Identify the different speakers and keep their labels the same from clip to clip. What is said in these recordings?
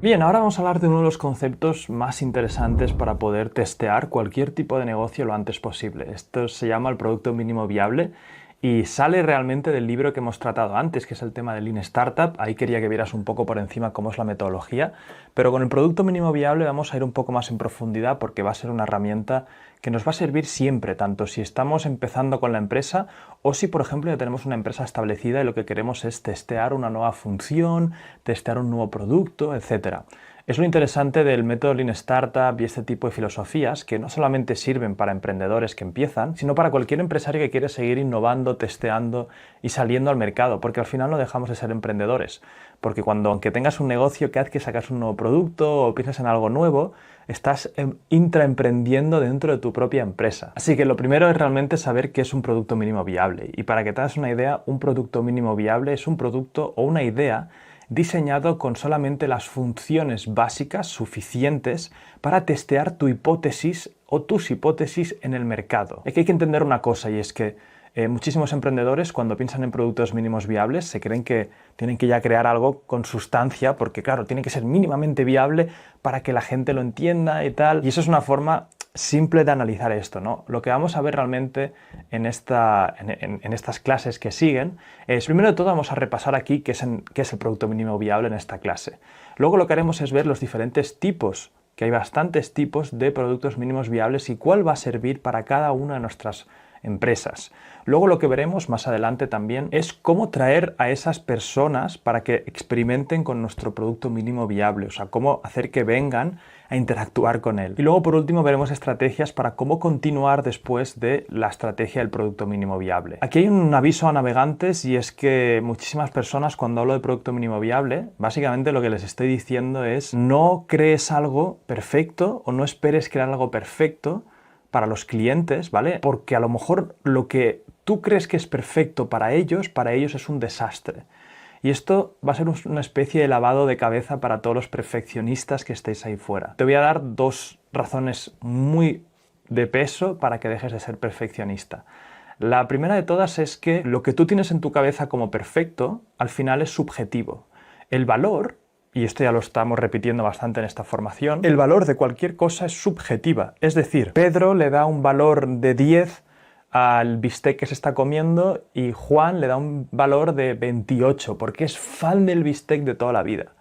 Speaker 1: Bien, ahora vamos a hablar de uno de los conceptos más interesantes para poder testear cualquier tipo de negocio lo antes posible. Esto se llama el producto mínimo viable y sale realmente del libro que hemos tratado antes, que es el tema del Lean Startup. Ahí quería que vieras un poco por encima cómo es la metodología, pero con el producto mínimo viable vamos a ir un poco más en profundidad porque va a ser una herramienta que nos va a servir siempre, tanto si estamos empezando con la empresa o si, por ejemplo, ya tenemos una empresa establecida y lo que queremos es testear una nueva función, testear un nuevo producto, etc. Es lo interesante del método Lean Startup y este tipo de filosofías que no solamente sirven para emprendedores que empiezan, sino para cualquier empresario que quiere seguir innovando, testeando y saliendo al mercado, porque al final no dejamos de ser emprendedores. Porque aunque tengas un negocio, cada vez que sacas un nuevo producto o piensas en algo nuevo, estás intraemprendiendo dentro de tu propia empresa. Así que lo primero es realmente saber qué es un producto mínimo viable. Y para que te hagas una idea, un producto mínimo viable es un producto o una idea diseñado con solamente las funciones básicas suficientes para testear tu hipótesis o tus hipótesis en el mercado. Aquí hay que entender una cosa, y es que muchísimos emprendedores, cuando piensan en productos mínimos viables, se creen que tienen que ya crear algo con sustancia, porque claro, tiene que ser mínimamente viable para que la gente lo entienda y tal. Y eso es una forma simple de analizar esto, ¿no? Lo que vamos a ver realmente en estas clases que siguen es, primero de todo, vamos a repasar aquí qué es el producto mínimo viable en esta clase. Luego lo que haremos es ver los diferentes tipos, que hay bastantes tipos de productos mínimos viables y cuál va a servir para cada una de nuestras empresas. Luego lo que veremos más adelante también es cómo traer a esas personas para que experimenten con nuestro producto mínimo viable, o sea, cómo hacer que vengan a interactuar con él. Y luego por último veremos estrategias para cómo continuar después de la estrategia del producto mínimo viable. Aquí hay un aviso a navegantes, y es que muchísimas personas, cuando hablo de producto mínimo viable, básicamente lo que les estoy diciendo es: no crees algo perfecto o no esperes crear algo perfecto para los clientes, ¿vale? Porque a lo mejor lo que tú crees que es perfecto para ellos es un desastre. Y esto va a ser una especie de lavado de cabeza para todos los perfeccionistas que estéis ahí fuera. Te voy a dar dos razones muy de peso para que dejes de ser perfeccionista. La primera de todas es que lo que tú tienes en tu cabeza como perfecto, al final es subjetivo. El valor, y esto ya lo estamos repitiendo bastante en esta formación, el valor de cualquier cosa es subjetiva. Es decir, Pedro le da un valor de 10 al bistec que se está comiendo y Juan le da un valor de 28 porque es fan del bistec de toda la vida.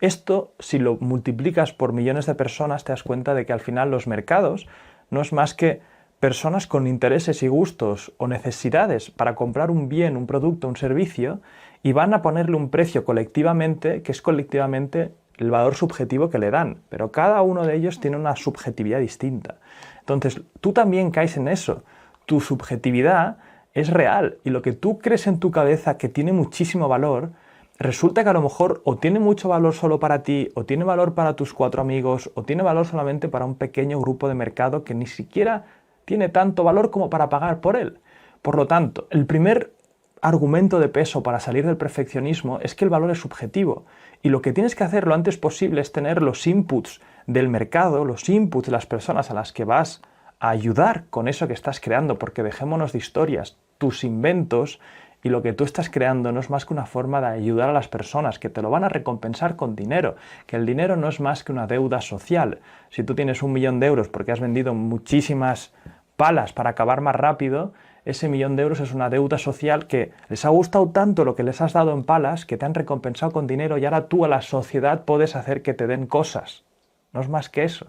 Speaker 1: Esto, si lo multiplicas por millones de personas, te das cuenta de que al final los mercados no es más que personas con intereses y gustos o necesidades para comprar un bien, un producto, un servicio, y van a ponerle un precio colectivamente, que es colectivamente el valor subjetivo que le dan, pero cada uno de ellos tiene una subjetividad distinta. Entonces, tú también caes en eso. Tu subjetividad es real, y lo que tú crees en tu cabeza que tiene muchísimo valor, resulta que a lo mejor o tiene mucho valor solo para ti, o tiene valor para tus 4 amigos, o tiene valor solamente para un pequeño grupo de mercado que ni siquiera tiene tanto valor como para pagar por él. Por lo tanto, el primer argumento de peso para salir del perfeccionismo es que el valor es subjetivo, y lo que tienes que hacer lo antes posible es tener los inputs del mercado, los inputs de las personas a las que vas a ayudar con eso que estás creando, porque dejémonos de historias, tus inventos y lo que tú estás creando no es más que una forma de ayudar a las personas, que te lo van a recompensar con dinero, que el dinero no es más que una deuda social. Si tú tienes 1.000.000 de euros porque has vendido muchísimas palas para acabar más rápido, ese 1.000.000 de euros es una deuda social que les ha gustado tanto lo que les has dado en palas que te han recompensado con dinero, y ahora tú a la sociedad puedes hacer que te den cosas. No es más que eso.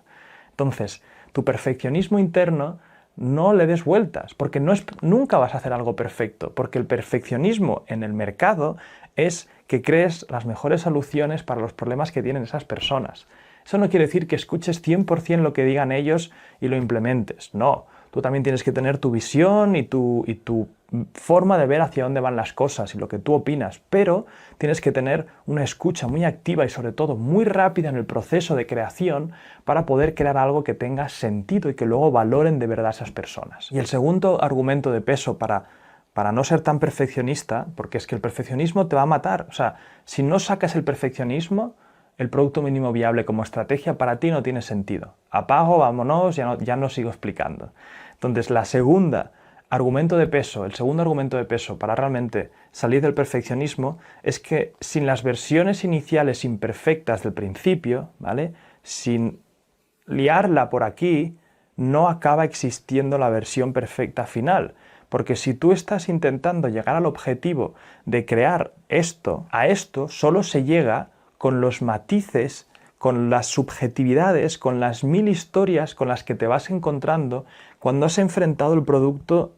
Speaker 1: Entonces, tu perfeccionismo interno no le des vueltas, porque nunca vas a hacer algo perfecto, porque el perfeccionismo en el mercado es que crees las mejores soluciones para los problemas que tienen esas personas. Eso no quiere decir que escuches 100% lo que digan ellos y lo implementes, no. Tú también tienes que tener tu visión y tu forma de ver hacia dónde van las cosas y lo que tú opinas, pero tienes que tener una escucha muy activa y sobre todo muy rápida en el proceso de creación para poder crear algo que tenga sentido y que luego valoren de verdad esas personas. Y el segundo argumento de peso para no ser tan perfeccionista, porque es que el perfeccionismo te va a matar. O sea, si no sacas el perfeccionismo, el producto mínimo viable como estrategia para ti no tiene sentido. Apago, vámonos, ya no sigo explicando. Entonces, la segunda argumento de peso, el segundo argumento de peso para realmente salir del perfeccionismo es que sin las versiones iniciales imperfectas del principio, ¿vale? Sin liarla por aquí, no acaba existiendo la versión perfecta final. Porque si tú estás intentando llegar al objetivo de crear esto, a esto solo se llega con los matices, con las subjetividades, con las 1000 historias con las que te vas encontrando cuando has enfrentado el producto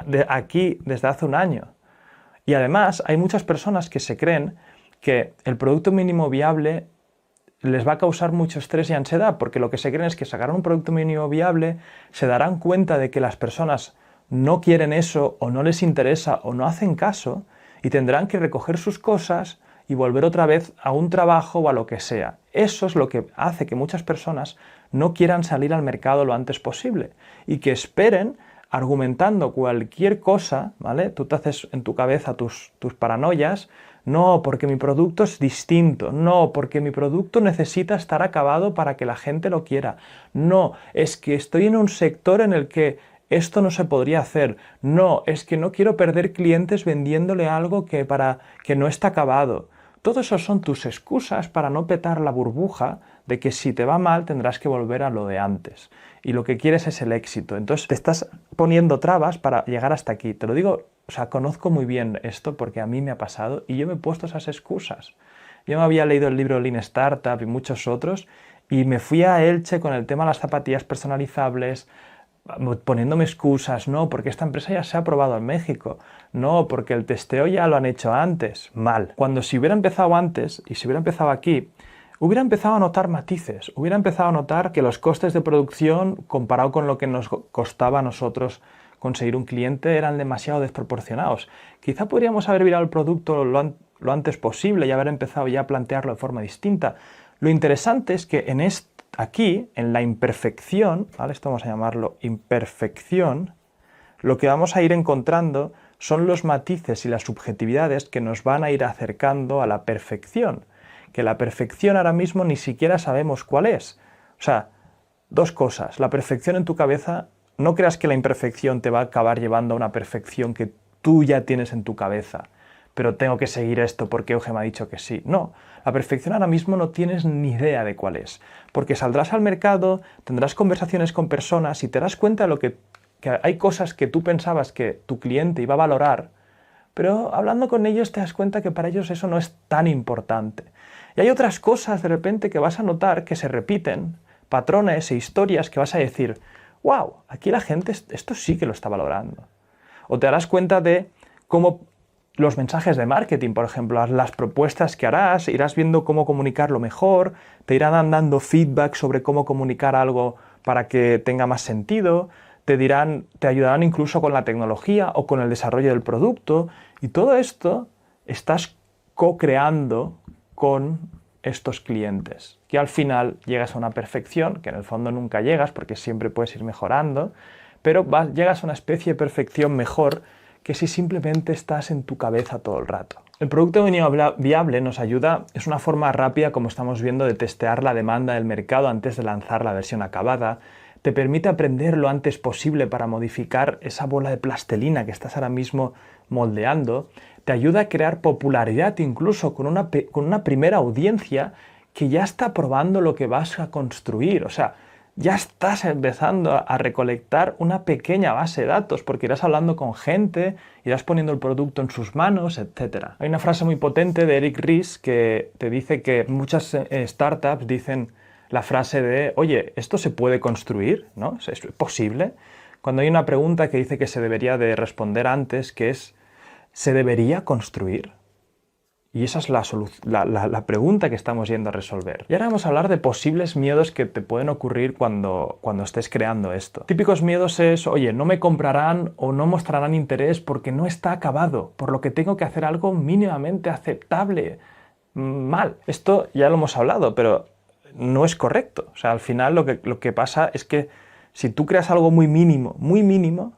Speaker 1: de aquí desde hace un año. Y además hay muchas personas que se creen que el producto mínimo viable les va a causar mucho estrés y ansiedad, porque lo que se creen es que sacarán un producto mínimo viable, se darán cuenta de que las personas no quieren eso o no les interesa o no hacen caso y tendrán que recoger sus cosas y volver otra vez a un trabajo o a lo que sea. Eso es lo que hace que muchas personas no quieran salir al mercado lo antes posible y que esperen argumentando cualquier cosa, ¿vale? Tú te haces en tu cabeza tus paranoias. No, porque mi producto es distinto. No, porque mi producto necesita estar acabado para que la gente lo quiera. No, es que estoy en un sector en el que esto no se podría hacer. No, es que no quiero perder clientes vendiéndole algo que no está acabado. Todo eso son tus excusas para no petar la burbuja de que si te va mal tendrás que volver a lo de antes. Y lo que quieres es el éxito. Entonces te estás poniendo trabas para llegar hasta aquí. Te lo digo, o sea, conozco muy bien esto porque a mí me ha pasado y yo me he puesto esas excusas. Yo me había leído el libro Lean Startup y muchos otros y me fui a Elche con el tema de las zapatillas personalizables, poniéndome excusas, no, porque esta empresa ya se ha probado en México, no, porque el testeo ya lo han hecho antes, mal. Cuando si hubiera empezado antes y si hubiera empezado aquí, hubiera empezado a notar matices, hubiera empezado a notar que los costes de producción comparado con lo que nos costaba a nosotros conseguir un cliente eran demasiado desproporcionados. Quizá podríamos haber virado el producto lo antes posible y haber empezado ya a plantearlo de forma distinta. Lo interesante es que aquí, en la imperfección, ¿vale? Esto vamos a llamarlo imperfección, lo que vamos a ir encontrando son los matices y las subjetividades que nos van a ir acercando a la perfección. Que la perfección ahora mismo ni siquiera sabemos cuál es. O sea, dos cosas. La perfección en tu cabeza, no creas que la imperfección te va a acabar llevando a una perfección que tú ya tienes en tu cabeza. Pero tengo que seguir esto porque Euge me ha dicho que sí. No, la perfección ahora mismo no tienes ni idea de cuál es. Porque saldrás al mercado, tendrás conversaciones con personas y te das cuenta de que hay cosas que tú pensabas que tu cliente iba a valorar, pero hablando con ellos te das cuenta que para ellos eso no es tan importante. Y hay otras cosas de repente que vas a notar que se repiten, patrones e historias que vas a decir, wow, aquí la gente esto sí que lo está valorando. O te darás cuenta de cómo los mensajes de marketing, por ejemplo, las propuestas que harás, irás viendo cómo comunicarlo mejor, te irán dando feedback sobre cómo comunicar algo para que tenga más sentido, te ayudarán incluso con la tecnología o con el desarrollo del producto, y todo esto estás co-creando con estos clientes, que al final llegas a una perfección, que en el fondo nunca llegas porque siempre puedes ir mejorando, pero llegas a una especie de perfección mejor que si simplemente estás en tu cabeza todo el rato. El producto mínimo viable nos ayuda, es una forma rápida, como estamos viendo, de testear la demanda del mercado antes de lanzar la versión acabada. Te permite aprender lo antes posible para modificar esa bola de plastilina que estás ahora mismo moldeando. Te ayuda a crear popularidad incluso con una primera audiencia que ya está probando lo que vas a construir. O sea, ya estás empezando a recolectar una pequeña base de datos porque irás hablando con gente, irás poniendo el producto en sus manos, etc. Hay una frase muy potente de Eric Ries que te dice que muchas startups dicen la frase de, oye, ¿esto se puede construir? ¿No? ¿Es posible? Cuando hay una pregunta que dice que se debería de responder antes, que es, ¿se debería construir? Y esa es la pregunta que estamos yendo a resolver. Y ahora vamos a hablar de posibles miedos que te pueden ocurrir cuando estés creando esto. Típicos miedos es, oye, no me comprarán o no mostrarán interés porque no está acabado, por lo que tengo que hacer algo mínimamente aceptable. Mal. Esto ya lo hemos hablado, pero no es correcto. O sea, al final lo que pasa es que si tú creas algo muy mínimo,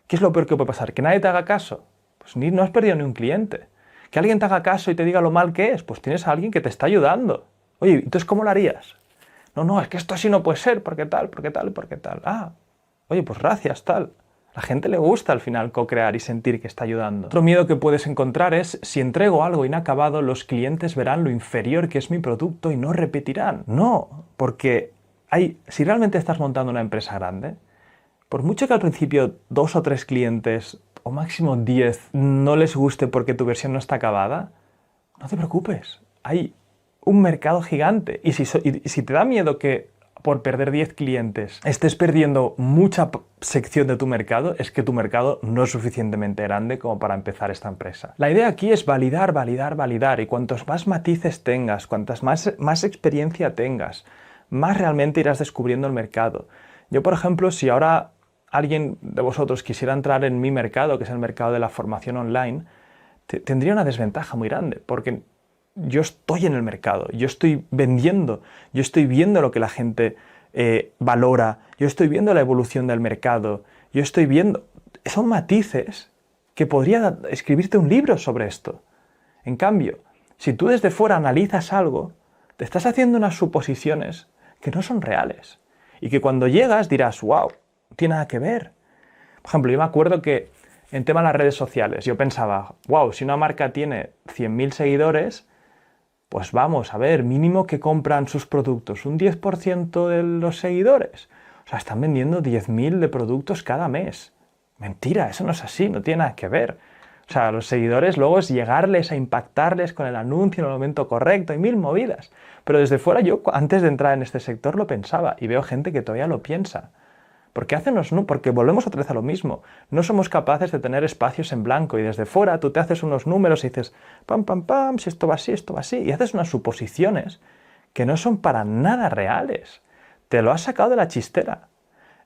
Speaker 1: ¿qué es lo peor que puede pasar? ¿Que nadie te haga caso? Pues no has perdido ni un cliente. ¿Que alguien te haga caso y te diga lo mal que es? Pues tienes a alguien que te está ayudando. Oye, entonces ¿cómo lo harías? No, es que esto así no puede ser, porque tal. Ah, oye, pues gracias, tal. La gente le gusta al final co-crear y sentir que está ayudando. Otro miedo que puedes encontrar es, si entrego algo inacabado, los clientes verán lo inferior que es mi producto y no repetirán. No, porque si realmente estás montando una empresa grande, por mucho que al principio 2 o 3 clientes, o máximo 10, no les guste porque tu versión no está acabada, no te preocupes. Hay un mercado gigante. Y si te da miedo que por perder 10 clientes estés perdiendo mucha sección de tu mercado, es que tu mercado no es suficientemente grande como para empezar esta empresa. La idea aquí es validar, validar, validar, y cuantos más matices tengas, cuantas más experiencia tengas, más realmente irás descubriendo el mercado. Yo, por ejemplo, si ahora alguien de vosotros quisiera entrar en mi mercado, que es el mercado de la formación online, tendría una desventaja muy grande, porque yo estoy en el mercado, yo estoy vendiendo, yo estoy viendo lo que la gente valora, yo estoy viendo la evolución del mercado, yo estoy viendo... Son matices que podría escribirte un libro sobre esto. En cambio, si tú desde fuera analizas algo, te estás haciendo unas suposiciones que no son reales y que cuando llegas dirás, wow, no tiene nada que ver. Por ejemplo, yo me acuerdo que en tema de las redes sociales, yo pensaba, wow, si una marca tiene 100.000 seguidores, pues vamos a ver, mínimo que compran sus productos un 10% de los seguidores. O sea, están vendiendo 10.000 de productos cada mes. Mentira, eso no es así, no tiene nada que ver. O sea, los seguidores luego es llegarles a impactarles con el anuncio en el momento correcto y 1000 movidas. Pero desde fuera yo, antes de entrar en este sector, lo pensaba y veo gente que todavía lo piensa. Porque volvemos otra vez a lo mismo. No somos capaces de tener espacios en blanco y desde fuera tú te haces unos números y dices, pam, pam, pam, si esto va así, esto va así. Y haces unas suposiciones que no son para nada reales. Te lo has sacado de la chistera.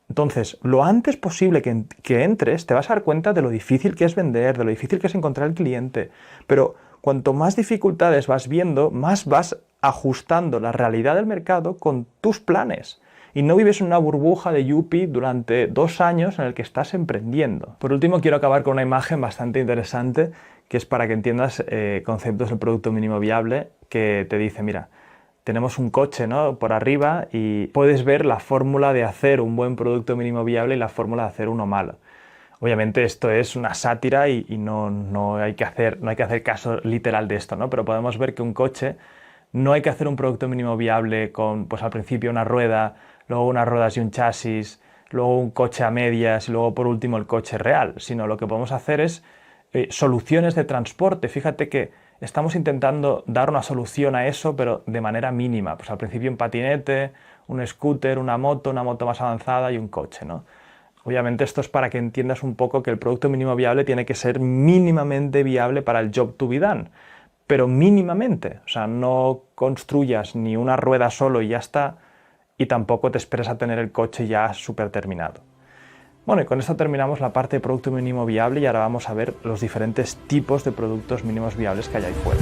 Speaker 1: Entonces, lo antes posible que entres, te vas a dar cuenta de lo difícil que es vender, de lo difícil que es encontrar el cliente. Pero cuanto más dificultades vas viendo, más vas ajustando la realidad del mercado con tus planes. Y no vives en una burbuja de yuppie durante 2 años en el que estás emprendiendo. Por último, quiero acabar con una imagen bastante interesante, que es para que entiendas conceptos del producto mínimo viable, que te dice, mira, tenemos un coche, ¿no?, por arriba y puedes ver la fórmula de hacer un buen producto mínimo viable y la fórmula de hacer uno malo. Obviamente esto es una sátira y no hay que hacer caso literal de esto, ¿no? Pero podemos ver que un coche no hay que hacer un producto mínimo viable con, pues al principio una rueda, luego unas ruedas y un chasis, luego un coche a medias y luego por último el coche real, sino lo que podemos hacer es soluciones de transporte. Fíjate que estamos intentando dar una solución a eso, pero de manera mínima. Pues al principio un patinete, un scooter, una moto más avanzada y un coche, ¿no? Obviamente esto es para que entiendas un poco que el producto mínimo viable tiene que ser mínimamente viable para el job to be done, pero mínimamente. O sea, no construyas ni una rueda solo y ya está, y tampoco te esperes a tener el coche ya súper terminado. Bueno, y con esto terminamos la parte de producto mínimo viable y ahora vamos a ver los diferentes tipos de productos mínimos viables que hay ahí fuera.